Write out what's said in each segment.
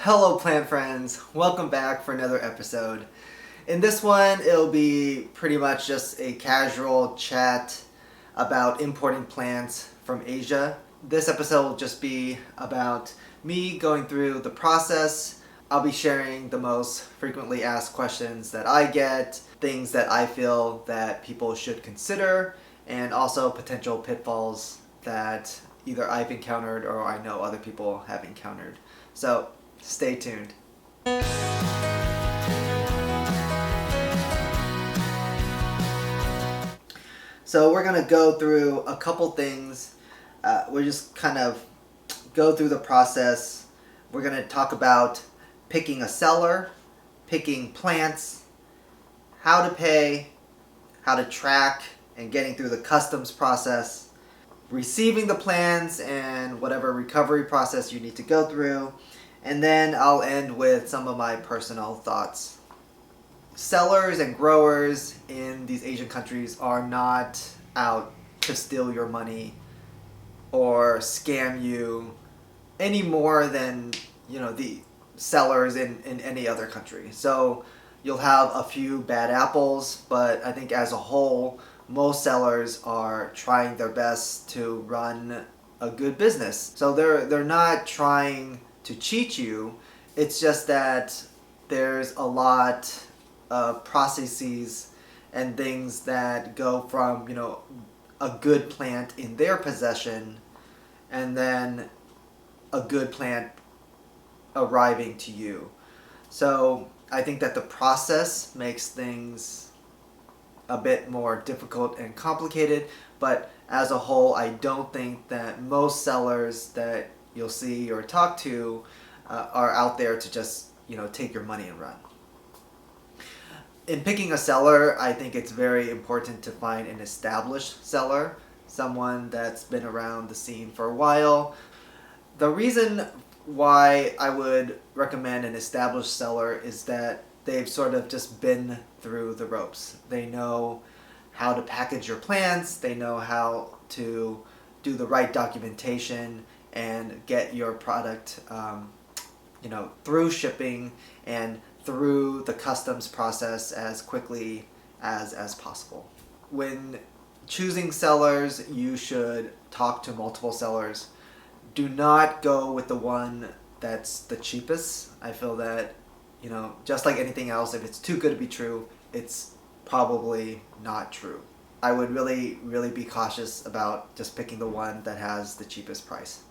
Hello plant friends, welcome back for another episode. In this one, it'll be pretty much just a casual chat about importing plants from Asia. This episode will just be about me going through the process. I'll be sharing the most frequently asked questions that I get, things that I feel that people should consider, and also potential pitfalls that either I've encountered or I know other people have encountered. So stay tuned. So we're going to go through a couple things. We're just kind of go through the process. We're going to talk about picking a seller, picking plants, how to pay, how to track, and getting through the customs process, receiving the plants and whatever recovery process you need to go through. And then I'll end with some of my personal thoughts. Sellers and growers in these Asian countries are not out to steal your money or scam you any more than, the sellers in any other country. So you'll have a few bad apples, but I think as a whole, most sellers are trying their best to run a good business. So they're not trying to cheat you. It's just that there's a lot of processes and things that go from, a good plant in their possession and then a good plant arriving to you. So I think that the process makes things a bit more difficult and complicated, but as a whole, I don't think that most sellers that you'll see or talk to are out there to just, take your money and run. In picking a seller, I think it's very important to find an established seller, someone that's been around the scene for a while. The reason why I would recommend an established seller is that they've sort of just been through the ropes. They know how to package your plants, they know how to do the right documentation and get your product through shipping and through the customs process as quickly as possible. When choosing sellers, you should talk to multiple sellers. Do not go with the one that's the cheapest. I feel that, just like anything else, if it's too good to be true, it's probably not true. I would really, really be cautious about just picking the one that has the cheapest price.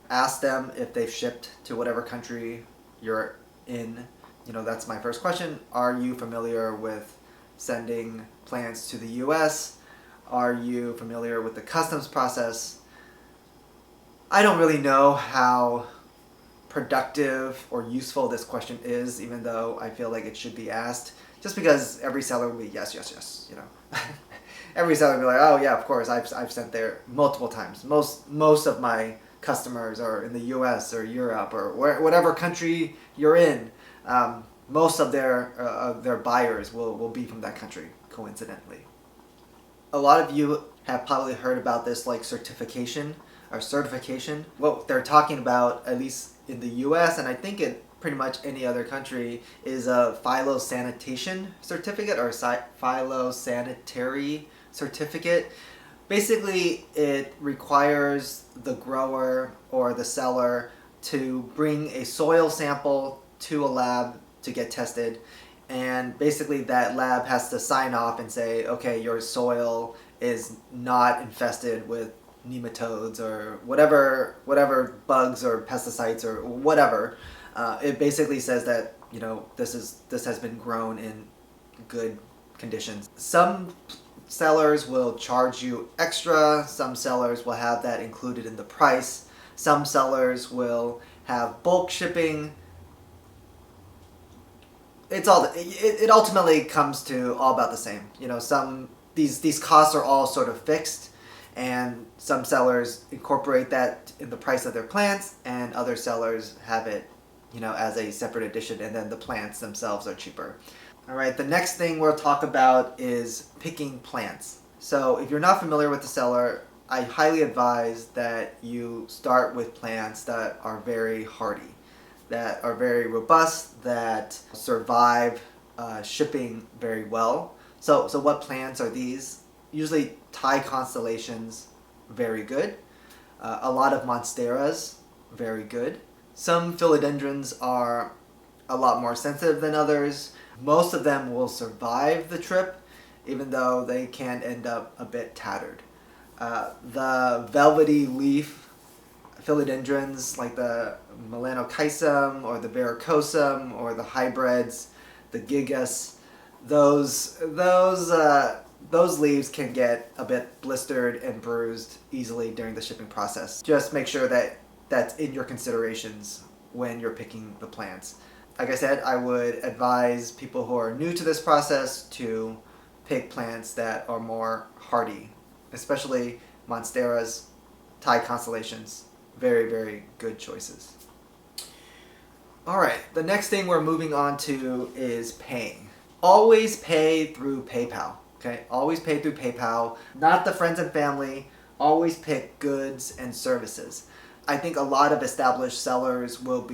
Ask them if they've shipped to whatever country you're in. That's my first question. Are you familiar with sending plants to the US? Are you familiar with the customs process? I don't really know how productive or useful this question is, even though I feel like it should be asked, just because every seller will be yes, every seller will be like, oh yeah, of course, I've sent there multiple times. Most of my customers are in the US or Europe or whatever country you're in. Most of their buyers will be from that country, coincidentally. A lot of you have probably heard about this like certification. What they're talking about, at least in the US, and I think in pretty much any other country, is a phytosanitary certificate or phytosanitary certificate. Basically, it requires the grower or the seller to bring a soil sample to a lab to get tested, and basically that lab has to sign off and say, okay, your soil is not infested with nematodes or whatever bugs or pesticides or whatever. It basically says that this has been grown in good conditions. Some sellers will charge you extra. Some sellers will have that included in the price. Some sellers will have bulk shipping. It ultimately comes to all about the same. These costs are all sort of fixed, and some sellers incorporate that in the price of their plants, and other sellers have it, as a separate addition, and then the plants themselves are cheaper. All right, the next thing we'll talk about is picking plants. So if you're not familiar with the seller, I highly advise that you start with plants that are very hardy. that are very robust, that survive shipping very well. So what plants are these? Usually Thai constellations, very good. A lot of Monsteras, very good. Some philodendrons are a lot more sensitive than others. Most of them will survive the trip, even though they can end up a bit tattered. The velvety leaf philodendrons like the melanochisum or the varicosum or the hybrids, the gigas, those leaves can get a bit blistered and bruised easily during the shipping process. Just make sure that that's in your considerations when you're picking the plants. Like I said, I would advise people who are new to this process to pick plants that are more hardy, especially Monsteras, Thai constellations. Very, very good choices. All right, the next thing we're moving on to is paying. Always pay through PayPal, okay? Always pay through PayPal, not the friends and family. Always pick goods and services. I think a lot of established sellers will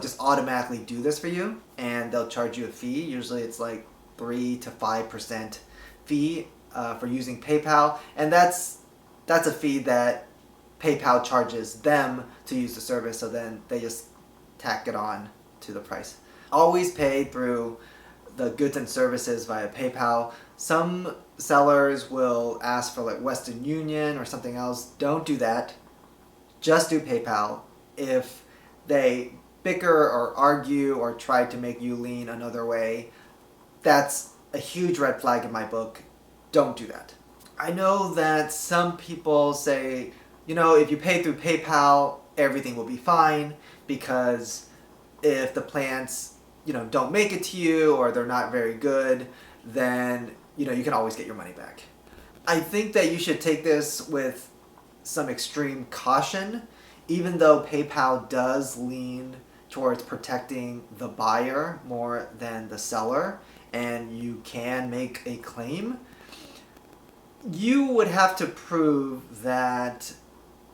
just automatically do this for you, and they'll charge you a fee. Usually it's like 3 to 5% fee for using PayPal, and that's a fee that PayPal charges them to use the service, so then they just tack it on to the price. Always pay through the goods and services via PayPal. Some sellers will ask for like Western Union or something else. Don't do that. Just do PayPal. If they bicker or argue or try to make you lean another way, that's a huge red flag in my book. Don't do that. I know that some people say, if you pay through PayPal, everything will be fine, because if the plants, don't make it to you or they're not very good, then, you can always get your money back. I think that you should take this with some extreme caution, even though PayPal does lean towards protecting the buyer more than the seller, and you can make a claim. You would have to prove that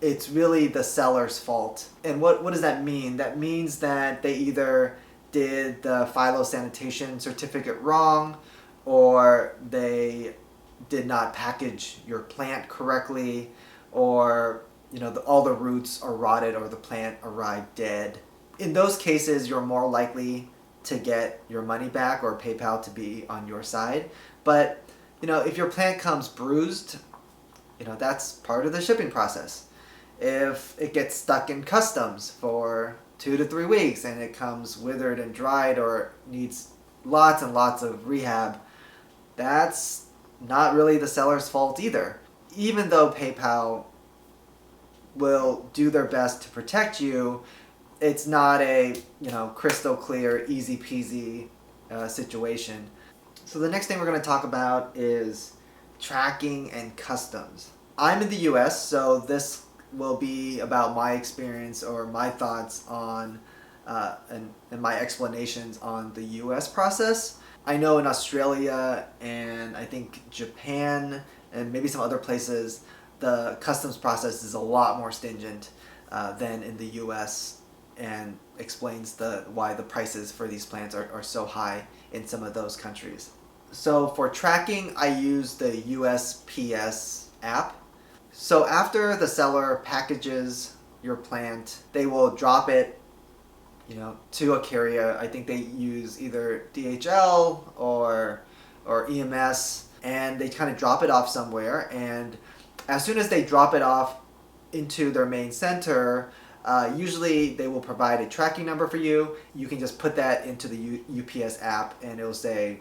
it's really the seller's fault. And what does that mean? That means that they either did the phytosanitation certificate wrong, or they did not package your plant correctly, or all the roots are rotted or the plant arrived dead. In those cases, you're more likely to get your money back or PayPal to be on your side. But if your plant comes bruised, that's part of the shipping process. If it gets stuck in customs for 2 to 3 weeks and it comes withered and dried or needs lots and lots of rehab, that's not really the seller's fault either. Even though PayPal will do their best to protect you, it's not a crystal clear, easy peasy situation. So the next thing we're going to talk about is tracking and customs. I'm in the US, so this will be about my experience or my thoughts on and my explanations on the US process. I know in Australia and I think Japan and maybe some other places, the customs process is a lot more stringent than in the US, and explains why the prices for these plants are so high in some of those countries. So for tracking, I use the USPS app. So after the seller packages your plant, they will drop it, to a carrier. I think they use either DHL or EMS, and they kind of drop it off somewhere. And as soon as they drop it off into their main center, usually they will provide a tracking number for you. You can just put that into the UPS app, and it will say,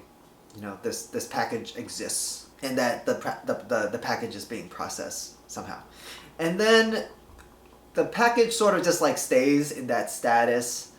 this package exists, and that the package is being processed somehow. And then the package sort of just like stays in that status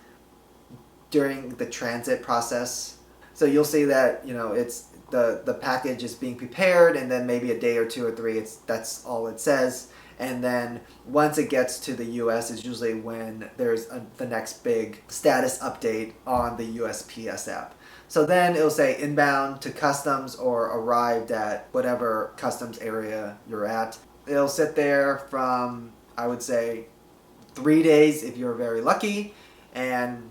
during the transit process. So you'll see that it's the package is being prepared, and then maybe a day or 2 or 3, that's all it says. And then once it gets to the US is usually when there's the next big status update on the USPS app. So then it'll say inbound to customs or arrived at whatever customs area you're at. It'll sit there from, I would say, 3 days if you're very lucky, and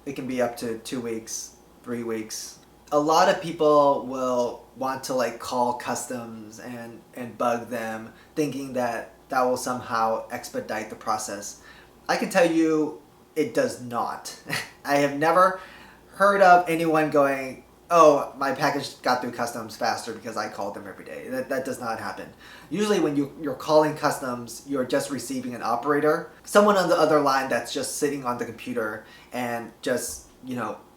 it can be up to 2 weeks, 3 weeks. A lot of people will want to like call customs and bug them, thinking that that will somehow expedite the process. I can tell you it does not. I have never heard of anyone going, oh, my package got through customs faster because I called them every day. That does not happen. Usually when you're calling customs, you're just receiving an operator, someone on the other line that's just sitting on the computer and just,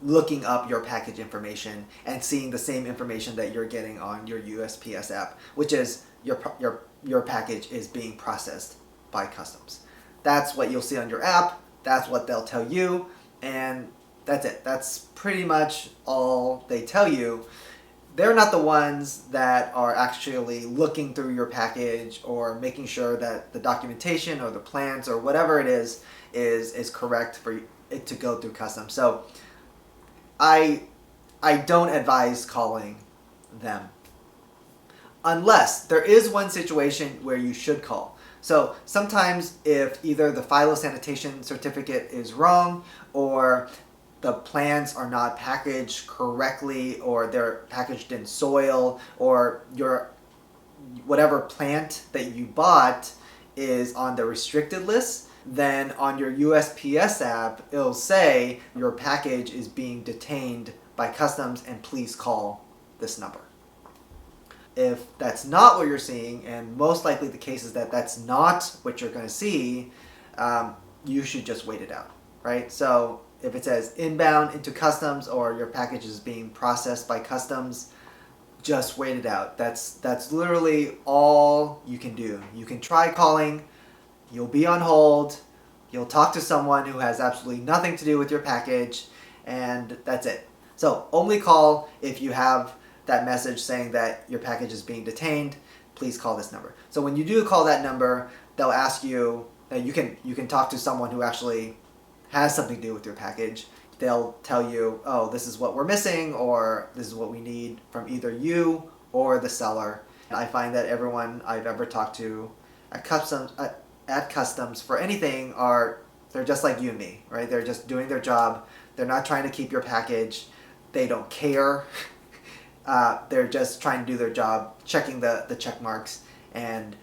looking up your package information and seeing the same information that you're getting on your USPS app, which is your package is being processed by customs. That's what you'll see on your app. That's what they'll tell you. And that's it. That's pretty much all they tell you. They're not the ones that are actually looking through your package or making sure that the documentation or the plans or whatever it is correct for it to go through customs. So I don't advise calling them unless there is one situation where you should call. So sometimes if either the phytosanitation certificate is wrong or the plants are not packaged correctly or they're packaged in soil or your whatever plant that you bought is on the restricted list, then on your USPS app it'll say your package is being detained by customs and please call this number. If that's not what you're seeing, and most likely the case is that that's not what you're going to see, you should just wait it out, right? So if it says inbound into customs or your package is being processed by customs, just wait it out. That's literally all you can do. You can try calling, you'll be on hold, you'll talk to someone who has absolutely nothing to do with your package, and that's it. So only call if you have that message saying that your package is being detained, please call this number. So when you do call that number, they'll ask you, you can talk to someone who actually has something to do with your package. They'll tell you, oh, this is what we're missing, or this is what we need from either you or the seller. I find that everyone I've ever talked to at customs for anything they're just like you and me, right? They're just doing their job. They're not trying to keep your package. They don't care. They're just trying to do their job, checking the check marks and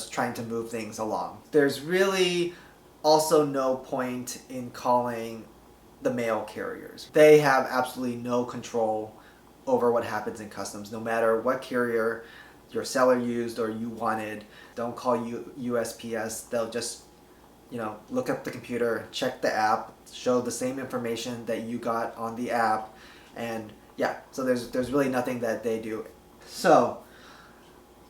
trying to move things along. There's really also no point in calling the mail carriers. They have absolutely no control over what happens in customs, no matter what carrier your seller used or you wanted. Don't call USPS. They'll just look up the computer, check the app, show the same information that you got on the app, and so there's really nothing that they do. So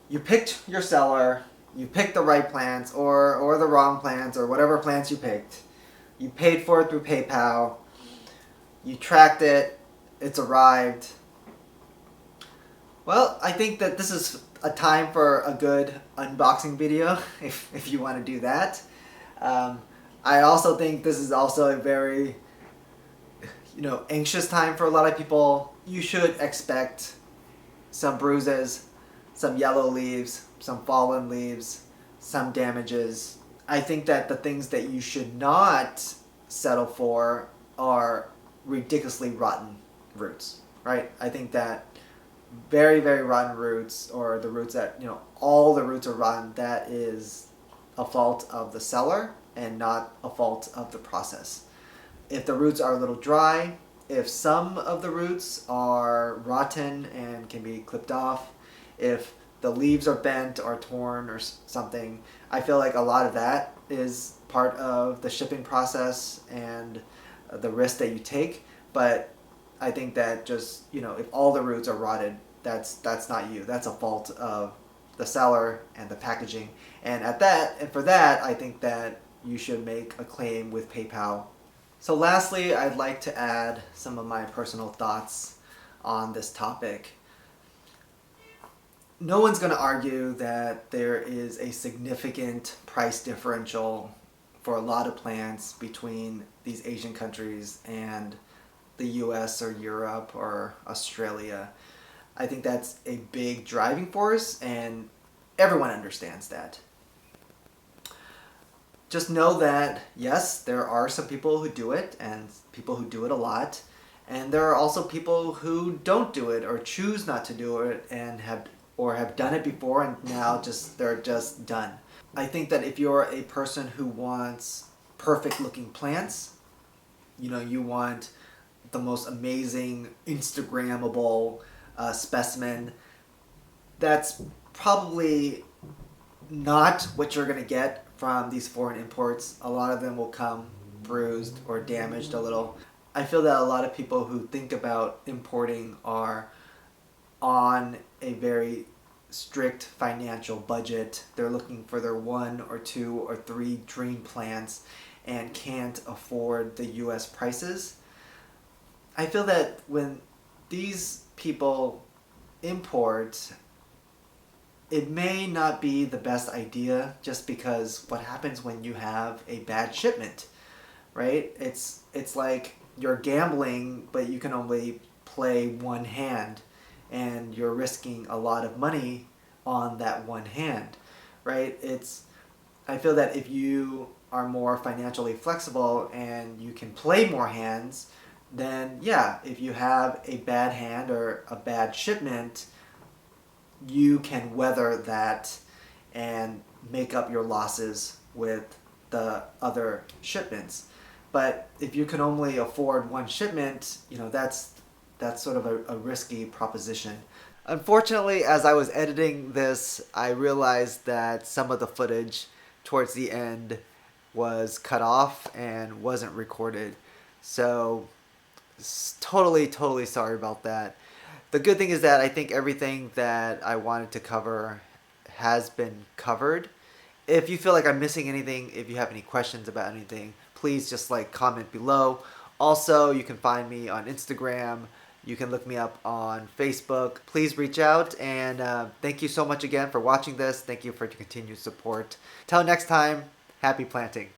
you picked your seller, you picked the right plants or the wrong plants or whatever plants you picked. You paid for it through PayPal. You tracked it. It's arrived. Well, I think that this is a time for a good unboxing video if you want to do that. I also think this is also a very anxious time for a lot of people. You should expect some bruises, some yellow leaves, some fallen leaves, some damages. I think that the things that you should not settle for are ridiculously rotten roots, right? I think that very, very rotten roots, or the roots that, all the roots are rotten, that is a fault of the seller and not a fault of the process. If the roots are a little dry, if some of the roots are rotten and can be clipped off, if the leaves are bent or torn or something, I feel like a lot of that is part of the shipping process and the risk that you take. But I think that just, if all the roots are rotted, that's not you. That's a fault of the seller and the packaging. And for that, I think that you should make a claim with PayPal. So lastly, I'd like to add some of my personal thoughts on this topic. No one's going to argue that there is a significant price differential for a lot of plants between these Asian countries and the US or Europe or Australia. I think that's a big driving force, and everyone understands that. Just know that, yes, there are some people who do it and people who do it a lot. And there are also people who don't do it or choose not to do it and have done it before and now they're just done. I think that if you're a person who wants perfect looking plants, you want the most amazing Instagrammable specimen, that's probably not what you're going to get from these foreign imports. A lot of them will come bruised or damaged a little. I feel that a lot of people who think about importing are on a very strict financial budget. They're looking for their 1 or 2 or 3 dream plants and can't afford the US prices. I feel that when these people import, it may not be the best idea, just because what happens when you have a bad shipment, right? It's like you're gambling, but you can only play one hand, and you're risking a lot of money on that one hand, right? I feel that if you are more financially flexible and you can play more hands, then yeah, if you have a bad hand or a bad shipment, you can weather that and make up your losses with the other shipments. But if you can only afford one shipment, that's sort of a risky proposition. Unfortunately, as I was editing this, I realized that some of the footage towards the end was cut off and wasn't recorded. So totally, totally sorry about that. The good thing is that I think everything that I wanted to cover has been covered. If you feel like I'm missing anything, if you have any questions about anything, please just comment below. Also, you can find me on Instagram. You can look me up on Facebook. Please reach out, and thank you so much again for watching this. Thank you for your continued support. Till next time, happy planting.